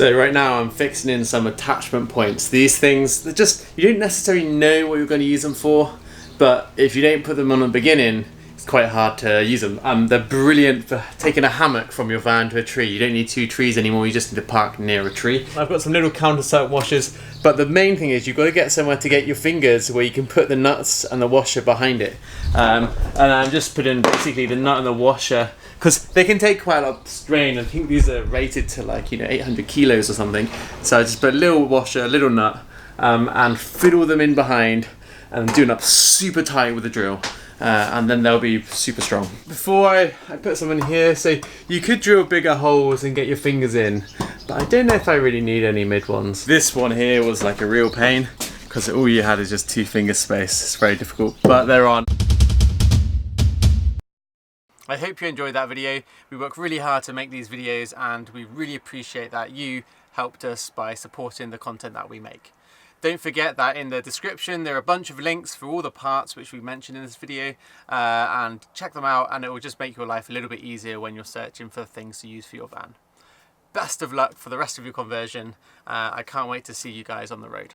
So right now I'm fixing in some attachment points. These things, they're just, you don't necessarily know what you're going to use them for, but if you don't put them on the beginning, it's quite hard to use them. They're brilliant for taking a hammock from your van to a tree. You don't need 2 trees anymore, you just need to park near a tree. I've got some little countersunk washers, but the main thing is you've got to get somewhere to get your fingers where you can put the nuts and the washer behind it. And I'm just putting basically the nut and the washer, because they can take quite a lot of strain. I think these are rated to 800 kilos or something. So I just put a little washer, a little nut, and fiddle them in behind and do it up super tight with a drill. And then they'll be super strong. Before I put some in here, so you could drill bigger holes and get your fingers in, but I don't know if I really need any mid ones. This one here was like a real pain, because all you had is just 2 finger space. It's very difficult, but they're on. I hope you enjoyed that video. We work really hard to make these videos and we really appreciate that you helped us by supporting the content that we make. Don't forget that in the description there are a bunch of links for all the parts which we mentioned in this video, and check them out and it will just make your life a little bit easier when you're searching for things to use for your van. Best of luck for the rest of your conversion. I can't wait to see you guys on the road.